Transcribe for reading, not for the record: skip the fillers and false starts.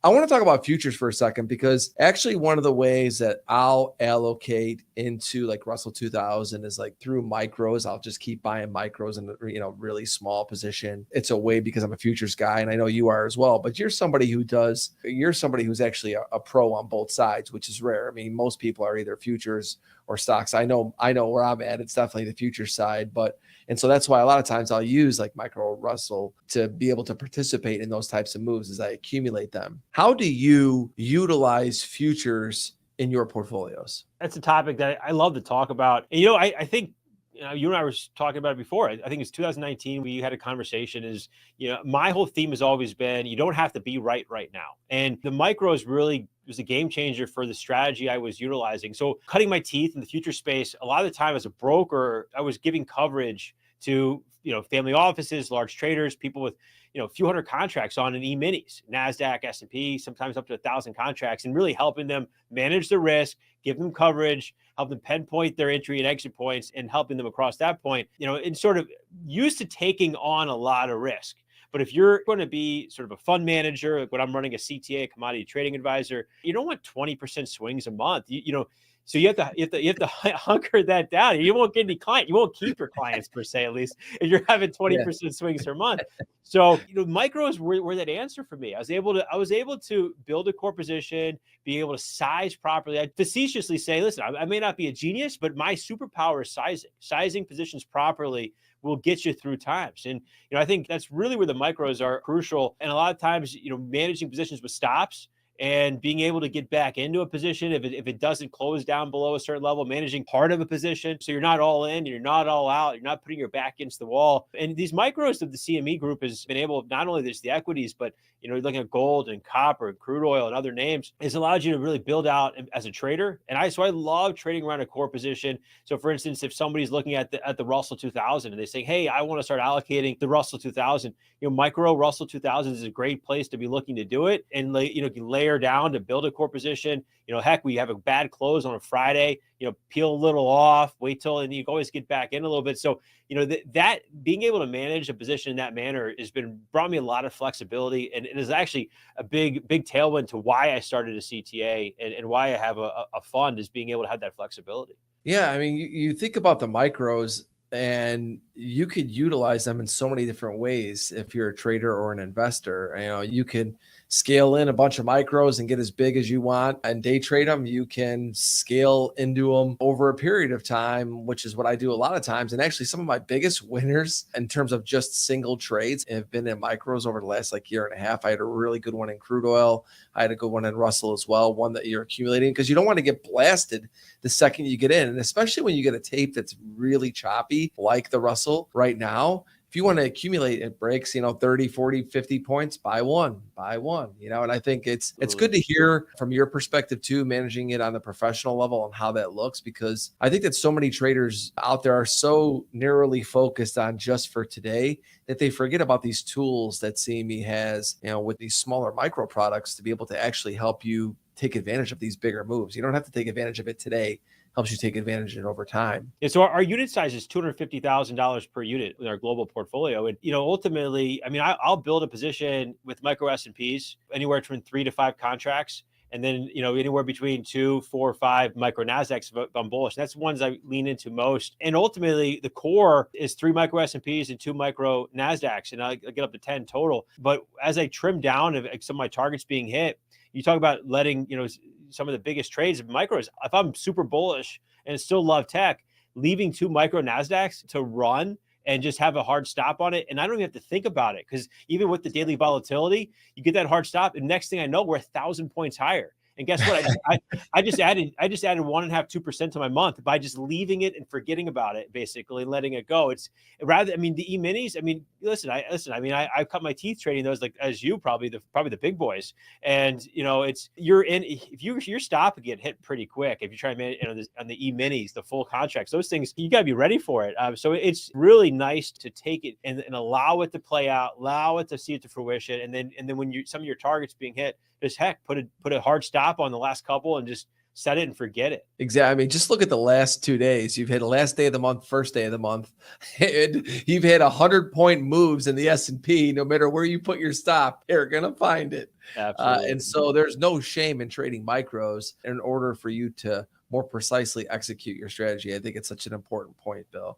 I want to talk about futures for a second, because actually one of the ways that I'll allocate into like Russell 2000 is like through micros. I'll just keep buying micros in, really small position. It's a way, because I'm a futures guy and I know you are as well, but you're somebody who's actually a pro on both sides, which is rare. I mean, most people are either futures or stocks. I know where I'm at. It's definitely the futures side, and so that's why a lot of times I'll use like micro Russell to be able to participate in those types of moves as I accumulate them. How do you utilize futures in your portfolios? That's a topic that I love to talk about. And, I think, you and I were talking about it before. I think it's 2019. We had a conversation my whole theme has always been, you don't have to be right now. And the micros really was a game changer for the strategy I was utilizing. So cutting my teeth in the future space, a lot of the time as a broker, I was giving coverage to, family offices, large traders, people with, a few hundred contracts on an E-minis, NASDAQ, S&P, sometimes up to 1,000 contracts, and really helping them manage the risk, give them coverage, help them pinpoint their entry and exit points, and helping them across that point, and sort of used to taking on a lot of risk. But if you're going to be sort of a fund manager, like when I'm running a CTA, a commodity trading advisor, you don't want 20% swings a month. So you have to hunker that down. You won't get any client. You won't keep your clients per se, at least if you're having 20% swings per month. So micros were that answer for me. I was able to build a core position, being able to size properly. I facetiously say, listen, I may not be a genius, but my superpower is sizing. Sizing positions properly will get you through times. And I think that's really where the micros are crucial. And a lot of times, managing positions with stops and being able to get back into a position if it doesn't close down below a certain level, managing part of a position so you're not all in, you're not all out, you're not putting your back against the wall. And these micros of the CME group has been able, not only just the equities, but you're looking at gold and copper and crude oil and other names, it's allowed you to really build out as a trader. And so I love trading around a core position. So for instance, if somebody's looking at the Russell 2000 and they say, hey, I want to start allocating the Russell 2000, micro Russell 2000 is a great place to be looking to do it. And you can layer down to build a core position. Heck, we have a bad close on a Friday, peel a little off, wait till, and you can always get back in a little bit. So, that being able to manage a position in that manner brought me a lot of flexibility, and it is actually a big tailwind to why I started a CTA and why I have a fund, is being able to have that flexibility. Yeah. I mean, you think about the micros, and you could utilize them in so many different ways. If you're a trader or an investor, you can scale in a bunch of micros and get as big as you want and day trade them. You can scale into them over a period of time, which is what I do a lot of times. And actually some of my biggest winners in terms of just single trades have been in micros over the last year and a half. I had a really good one in crude oil. I had a good one in Russell as well, one that you're accumulating, because you don't want to get blasted the second you get in. And especially when you get a tape that's really choppy, like the Russell right now, if you want to accumulate, it breaks, 30, 40, 50 points, buy one, and I think it's good to hear from your perspective too, managing it on the professional level and how that looks, because I think that so many traders out there are so narrowly focused on just for today that they forget about these tools that CME has, with these smaller micro products to be able to actually help you take advantage of these bigger moves. You don't have to take advantage of it today. Helps you take advantage of it over time. Yeah, so our unit size is $250,000 per unit in our global portfolio. And, ultimately, I mean, I'll build a position with micro S&Ps anywhere between 3 to 5 contracts. And then, anywhere between 2, 4, 5 micro NASDAQs if I'm bullish. That's the ones I lean into most. And ultimately, the core is 3 micro S&Ps and 2 micro NASDAQs. And I get up to 10 total. But as I trim down some of my targets being hit, you talk about letting, some of the biggest trades of micros. If I'm super bullish and still love tech, leaving 2 micro NASDAQs to run and just have a hard stop on it. And I don't even have to think about it, because even with the daily volatility, you get that hard stop. And next thing I know, we're 1,000 points higher. And guess what? I just added 1.5%, 2% to my month by just leaving it and forgetting about it, basically letting it go. It's rather, the E-minis. I cut my teeth trading those, like as you probably the big boys. And you're in, if your stop get hit pretty quick if you try to manage on the E-minis, the full contracts, those things, you got to be ready for it. So it's really nice to take it and allow it to play out, allow it to see it to fruition, and then when some of your targets being hit, just put a hard stop on the last couple and just set it and forget it. Exactly. I mean, just look at the last 2 days. You've hit the last day of the month, first day of the month. And you've had 100-point moves in the S&P. No matter where you put your stop, you're going to find it. Absolutely. And so there's no shame in trading micros in order for you to more precisely execute your strategy. I think it's such an important point, Bill.